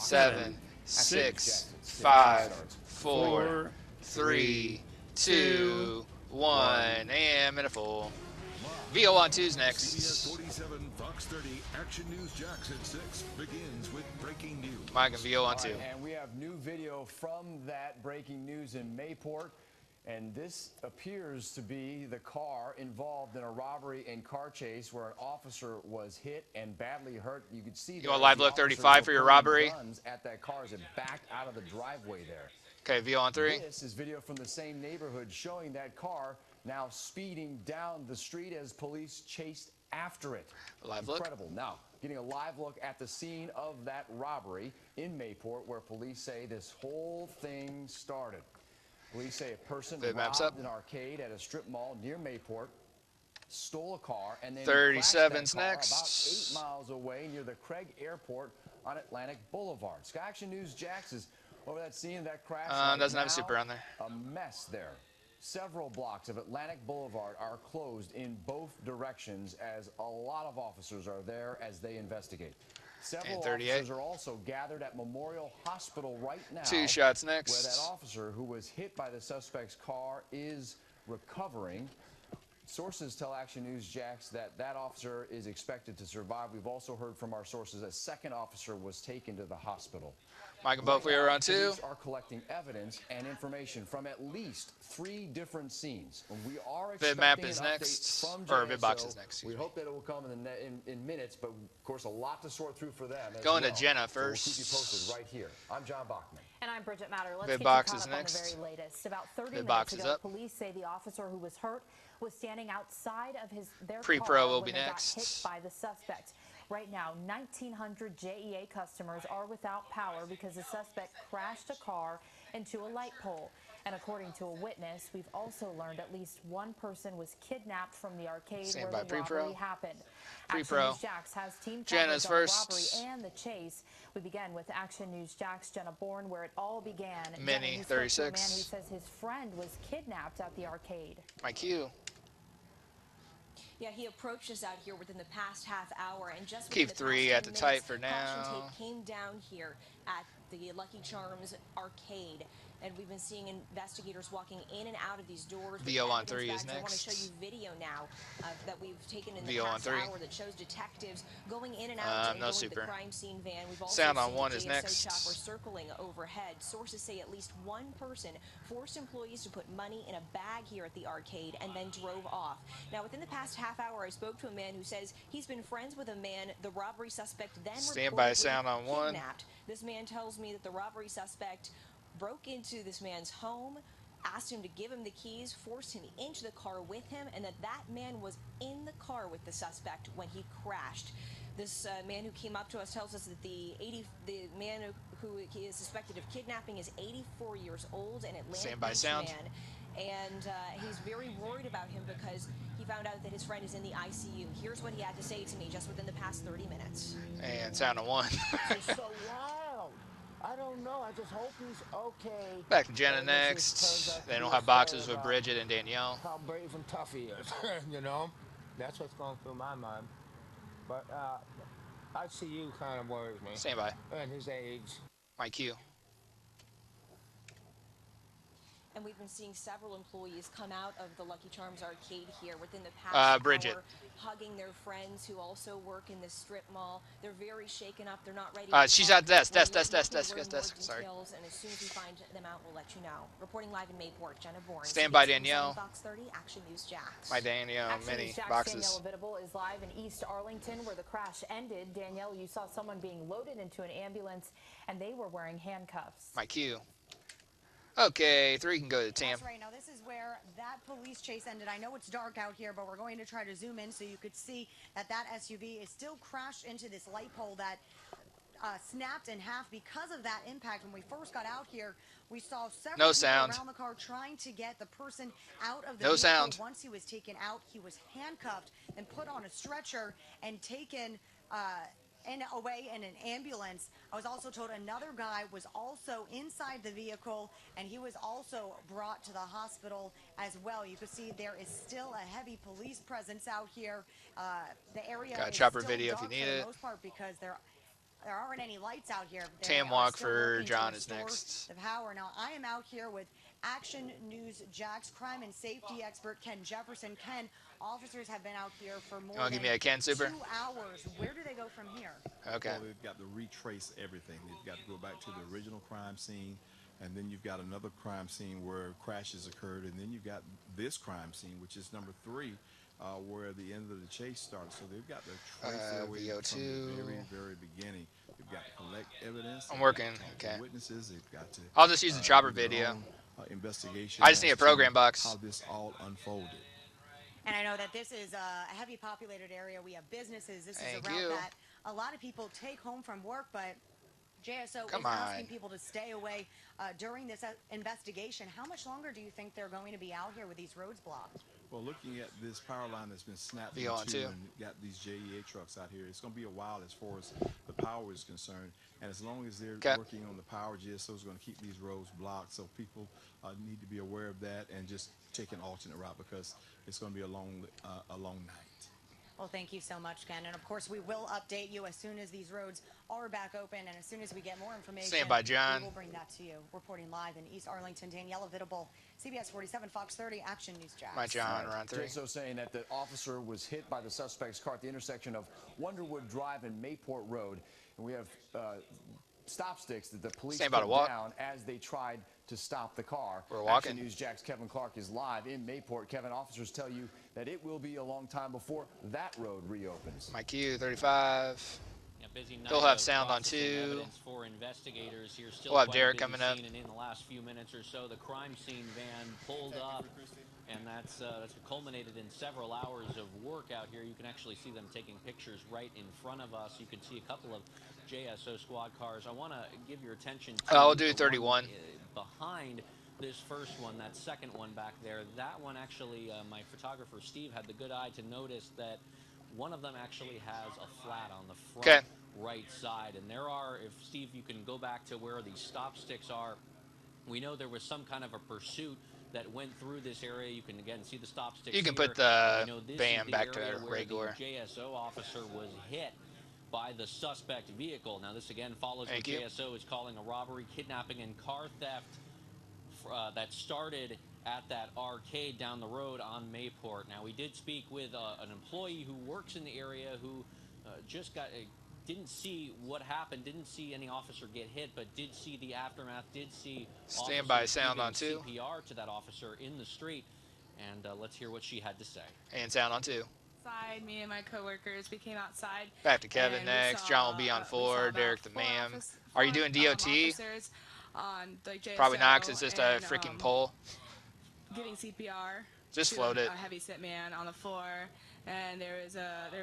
7, 6, 5, 4, 3, 2, 1, and minute full. VO on 2's next. CBS 47 Fox 30 Action News Jax at 6 begins with breaking news. Mike and VO on 2. And we have new video from that breaking news in Mayport. And this appears to be the car involved in a robbery and car chase where an officer was hit and badly hurt. You could see. You want live look 35 for your robbery? Guns at that car as it backed out of the driveway there. Okay, VO on 3. This is video from the same neighborhood showing that car now speeding down the street as police chased after it. Live look. Incredible. Now, getting a live look at the scene of that robbery in Mayport where police say this whole thing started. Police say a person robbed an arcade at a strip mall near Mayport, stole a car, and then 37's next. About 8 miles away near the Craig Airport on Atlantic Boulevard. Sky Action News Jax is over that scene of that crash. Doesn't have a super on there. A mess there. Several blocks of Atlantic Boulevard are closed in both directions as a lot of officers are there as they investigate. Several officers are also gathered at Memorial Hospital right now. 2 shots next. Where that officer who was hit by the suspect's car is recovering. Sources tell Action News Jax that that officer is expected to survive. We've also heard from our sources a second officer was taken to the hospital. Mike and both are on 2. Police are collecting evidence and information from at least 3 different scenes. We are expecting an update from JSO. Or VidBox is next. We hope that it will come in minutes, but of course a lot to sort through for them. Going to Jenna first. So we'll keep you posted right here. I'm John Bachman. And I'm Bridget Matter. Let's get you caught caught up on next. the very latest. About 30 minutes ago, police say the officer who was hurt was standing outside of their Pre-pro car will when be they next. got hit by the suspect. Right now, 1,900 JEA customers are without power because the suspect crashed a car into a light pole. And according to a witness, we've also learned at least one person was kidnapped from the arcade where the robbery happened. Action News Jax has team coverage on the robbery and the chase. We begin with Action News Jax, Jenna Bourne, where it all began. Mini 36. A man who says his friend was kidnapped at the arcade. My cue. Yeah, he approached us out here within the past half hour, and just keep 3 at the tight for now. Caution tape came down here at the Lucky Charms arcade, and we've been seeing investigators walking in and out of these doors. VO on 3 is next. I want to show you video now that we've taken in the VO past on 3. hour that shows detectives going in and out no of super. the crime scene van. We've also Sound on seen 1 is JSO next. chopper circling overhead. Sources say at least one person forced employees to put money in a bag here at the arcade and then drove off. Now, within the past half hour, I spoke to a man who says he's been friends with a man the robbery suspect then Stand by sound on 1. kidnapped. This man tells me that the robbery suspect broke into this man's home, asked him to give him the keys, forced him into the car with him, and that man was in the car with the suspect when he crashed. This man who came up to us tells us that the man who he is suspected of kidnapping is 84 years old, an Atlanta man, and he's very worried about him because he found out that his friend is in the ICU. Here's what he had to say to me just within the past 30 minutes. And sound on 1. It's so wild. I don't know. I just hope he's okay. Back to Jenna next. They don't have boxes with Bridget and Danielle. How brave and tough he is, you know? That's what's going through my mind. But ICU kind of worries me. Stand by. And his age. My cue. And we've been seeing several employees come out of the Lucky Charms arcade here within the past Bridget. hour, hugging their friends who also work in this strip mall. They're very shaken up. They're not ready. She's at desk. Sorry. And as soon as we find them out, we'll let you know. Reporting live in Mayport, Jenna Bourne. Stand by, Danielle. Fox 30, Action News Jax. My Danielle, many boxes. Danielle Abitable is live in East Arlington where the crash ended. Danielle, you saw someone being loaded into an ambulance and they were wearing handcuffs. My cue. Okay, 3 can go to Tam. That's right. Now, this is where that police chase ended. I know it's dark out here, but we're going to try to zoom in so you could see that SUV is still crashed into this light pole that snapped in half because of that impact. When we first got out here, we saw several people around the car trying to get the person out of the vehicle. Once he was taken out, he was handcuffed and put on a stretcher and taken away in an ambulance. I was also told another guy was also inside the vehicle, and he was also brought to the hospital as well. You can see there is still a heavy police presence out here. The area got a is chopper still video dark if you need for it. the most part because there there aren't any lights out here. Tam walk for John is next. The power. Now, I am out here with Action News Jax crime and safety expert Ken Jefferson. Ken, officers have been out here for more than give me a Ken Super? 2 hours. Where do they go from here? Okay. Well, they've got to retrace everything. They've got to go back to the original crime scene, and then you've got another crime scene where crashes occurred, and then you've got this crime scene, which is number 3, where the end of the chase starts. So they've got to trace their way from the very, very beginning. They've got to collect evidence. I'm working. Okay. Witnesses. They've got to. I'll just use the chopper video. Investigation. I just need a program box. How this all unfolded. And I know that this is a heavy populated area. We have businesses. This is a route that a lot of people take home from work, but JSO is asking people to stay away during this investigation. How much longer do you think they're going to be out here with these roads blocked? Well, looking at this power line that's been snapped into and got these JEA trucks out here, it's going to be a while as far as the power is concerned. And as long as they're working on the power, GSO is going to keep these roads blocked. So people need to be aware of that and just take an alternate route because it's going to be a long night. Well, thank you so much, Ken. And, of course, we will update you as soon as these roads are back open and as soon as we get more information. Stand by, John. We will bring that to you. Reporting live in East Arlington, Daniela Vitable, CBS 47, Fox 30, Action News Jax. My John, around 3. JSO saying that the officer was hit by the suspect's car at the intersection of Wonderwood Drive and Mayport Road. And we have stop sticks that the police put down as they tried to stop the car. We're walking. Action News Jax Kevin Clark is live in Mayport. Kevin, officers tell you that it will be a long time before that road reopens. My Q, 35. Busy night. They'll have sound on 2. For investigators here. Still we'll have Derek coming up. And in the last few minutes or so, the crime scene van pulled up, and that's culminated in several hours of work out here. You can actually see them taking pictures right in front of us. You can see a couple of JSO squad cars. I want to give your attention to I'll do 31. Behind this first one, that second one back there. That one actually, my photographer Steve had the good eye to notice that one of them actually has a flat on the front right side. And there are, if Steve, you can go back to where these stop sticks are, we know there was some kind of a pursuit that went through this area. You can again see the stop sticks. You can put the band back to regular. The JSO officer was hit by the suspect vehicle. Now this again follows what JSO is calling a robbery, kidnapping, and car theft that started at that arcade down the road on Mayport. Now we did speak with an employee who works in the area who just didn't see what happened, didn't see any officer get hit, but did see the aftermath, did see standby sound on 2. CPR to that officer in the street, and let's hear what she had to say. And sound on 2. Me and my coworkers, we came outside. Back to Kevin next. John will be on 4. Derek the ma'am. Are you doing DOT? On JSO, probably not, because it's just a freaking pole. Giving CPR. Just float it. A heavy set man on the floor, and there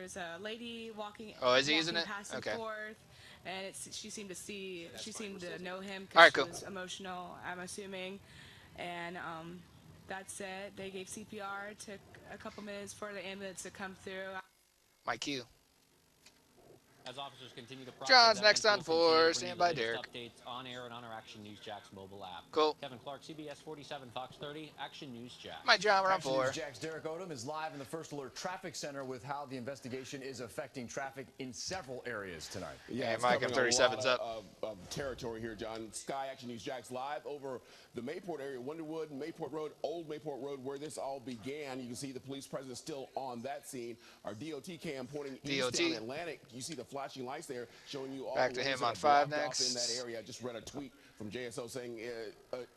was a lady walking. Oh, is he using it? Back and forth, and she seemed to know him because all right, she was emotional, I'm assuming, and that's it. They gave CPR. It took a couple minutes for the ambulance to come through. My cue. As officers continue to process John's next on 4. Stand by, Derek. Updates on air and on our Action News Jax mobile app. Cool. Kevin Clark, CBS 47, Fox 30, Action News Jax. My John, we're on 4. Jax Derek Odom is live in the First Alert Traffic Center with how the investigation is affecting traffic in several areas tonight. Yeah, Mike, I'm 37's up. Of territory here, John. Sky Action News Jax live over the Mayport area, Wonderwood, Mayport Road, Old Mayport Road, where this all began. You can see the police presence still on that scene. Our DOT cam pointing east down Atlantic. You see the flashing lights there showing you all back to him on 5 next. In that area, I just read a tweet from JSO saying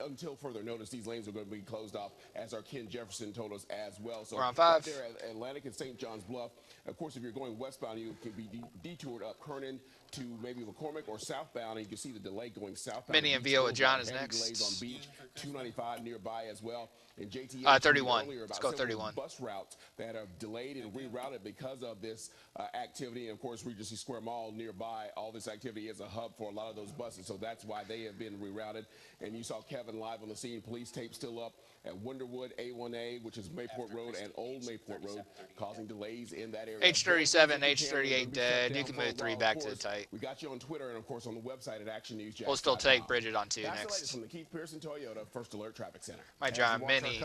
until further notice, these lanes are going to be closed off, as our Ken Jefferson told us as well. So we're on 5. Right there at Atlantic and St. John's Bluff. Of course, if you're going westbound, you can be detoured up Kernan to maybe McCormick, or southbound, and you can see the delay going southbound. Minnie and Vio with John is next. Delays on Beach, 295 nearby as well. And JT 31. Let's go 31. Bus routes that are delayed and rerouted because of this activity. And of course, Regency Square Mall nearby, all this activity is a hub for a lot of those buses. So that's why they have been rerouted. And you saw Kevin live on the scene. Police tape still up at Wonderwood A1A, which is Mayport Road and Old Mayport Road, causing delays in that area. H37, H38 dead. You can move 3 back to the tight. We got you on Twitter and, of course, on the website at ActionNewsJax.com. We'll still take Bridget on 2 That's the next. latest from the Keith Pearson Toyota First Alert Traffic Center. My John Mini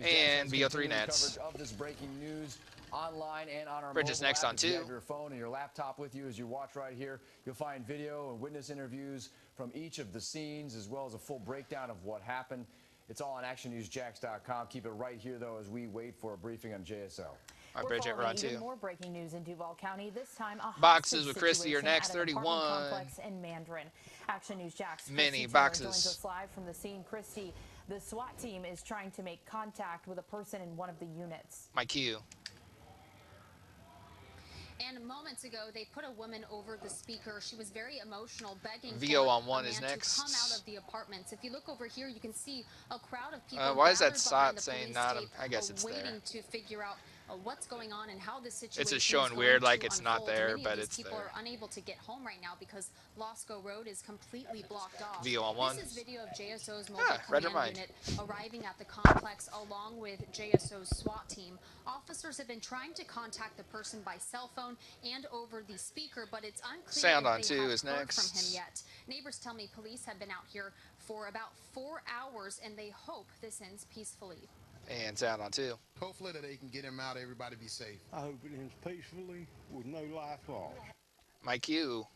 and VO3 Nets. Coverage of this breaking news online and on our Bridget's mobile next app. on If you 2. have your phone and your laptop with you as you watch right here, you'll find video and witness interviews from each of the scenes, as well as a full breakdown of what happened. It's all on ActionNewsJax.com. Keep it right here, though, as we wait for a briefing on JSO. All right, Bridget, we're on 2. More breaking news in Duval County. This time, a boxes with Christy are next. 31. Complex in Mandarin. Action News Jax. Mini Christy boxes. Joins us live from the scene. Christy, the SWAT team is trying to make contact with a person in one of the units. My cue. And moments ago, they put a woman over the speaker. She was very emotional, begging VO for on 1 a man is next. to come out of the apartments. If you look over here, you can see a crowd of people. Why is that gathered SOT behind the saying police not? tape, I guess it's waiting there. to figure out what's going on and how the situation It's just is showing going weird, to like it's not unfold. there, Many of but these it's people there. are unable to get home right now because Losco Road is completely blocked off. VO on 1. This is video of JSO's mobile read her command mind. unit arriving at the complex along with JSO's SWAT team. Officers have been trying to contact the person by cell phone and over the speaker, but it's unclear Sound if on they 2 have is heard next. from him yet. Neighbors tell me police have been out here for about 4 hours, and they hope this ends peacefully. And sound on 2. Hopefully that they can get him out, everybody be safe. I hope it ends peacefully with no life lost. My cue.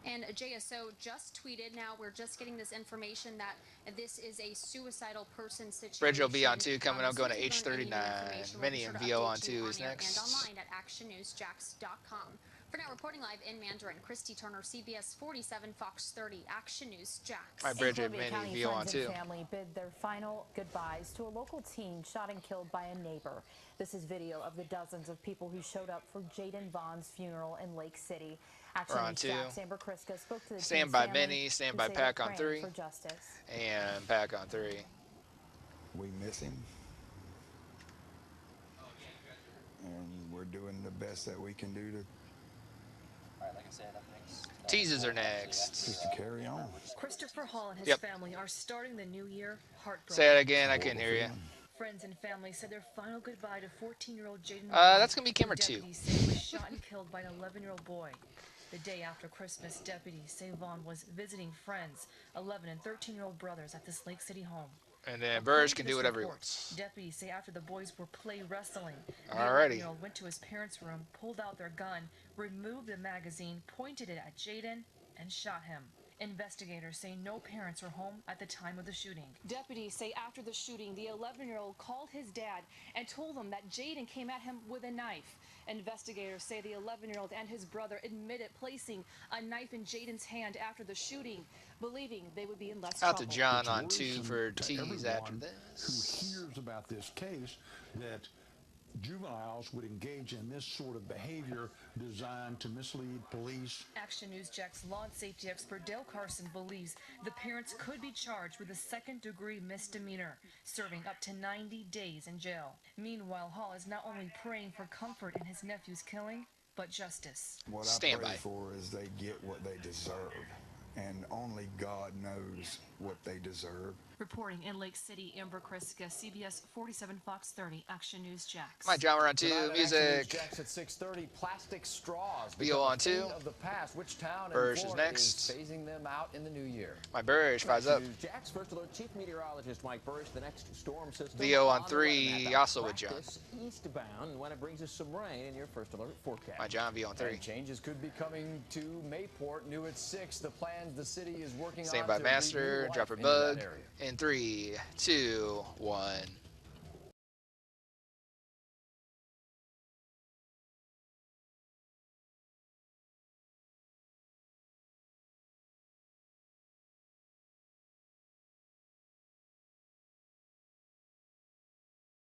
And JSO just tweeted, now we're just getting this information that this is a suicidal person situation. Bridget will be on 2 coming up, As going soon to as we learn any new H39. information, we'll Mini be sure and to VO on update you 2 is air next. And online at actionnewsjax.com. For now, reporting live in Mandarin, Christy Turner, CBS 47, Fox 30, Action News Jax. My Bridget, Columbia Mini, County VO on friends 2. and family bid their final goodbyes to a local teen shot and killed by a neighbor. This is video of the dozens of people who showed up for Jaden Vaughn's funeral in Lake City. Action We're on News 2. Jax, Amber Kriska spoke to the Stand teen's by family, Mini, stand who by say Pack they're on praying 3. for justice. And Pack on 3. We miss him. And we're doing the best that we can do to. All right, like I said, up next. Teases are next. Just to carry on. Christopher Hall and his family are starting the new year heartbroken. Say it again, I couldn't hear you. Friends and family said their final goodbye to 14-year-old Jaden. That's gonna be camera 2. Deputies say was shot and killed by an 11-year-old boy. The day after Christmas, deputies say Vaughn was visiting friends, 11 and 13-year-old brothers, at this Lake City home. And then Burge can do whatever he wants. Deputies say after the boys were play wrestling, the Alrighty. 11-year-old went to his parents' room, pulled out their gun, removed the magazine, pointed it at Jaden, and shot him. Investigators say no parents were home at the time of the shooting. Deputies say after the shooting, the 11-year-old called his dad and told him that Jaden came at him with a knife. Investigators say the 11-year-old and his brother admitted placing a knife in Jaden's hand after the shooting, believing they would be in less Out trouble. to John on 2 for tease after Who this. hears about this case that juveniles would engage in this sort of behavior designed to mislead police. Action News Jax law and safety expert Dale Carson believes the parents could be charged with a second-degree misdemeanor, serving up to 90 days in jail. Meanwhile, Hall is not only praying for comfort in his nephew's killing, but justice. What I pray for is they get what they deserve. And only God knows what they deserve. Reporting in Lake City, Amber Kriska, CBS 47 Fox 30, Action News Jax. My John, we're on 2. Tonight at Music. Action News Jax at 6:30. Plastic straws. VO become a on 2. thing of the past. Which town in Burge is Florida next. is phasing them out in the new year? My Burge, 5's up. Jax First Alert Chief Meteorologist Mike Burge. The next storm system. VO on the 3, way. also with John. Practice eastbound when it brings us some rain in your First Alert forecast. My John, VO on 3. And changes could be coming to Mayport. New at 6. The plans the city is working Stand on by to Master, breathe new drop her life into that bug. area. In 3, 2, 1.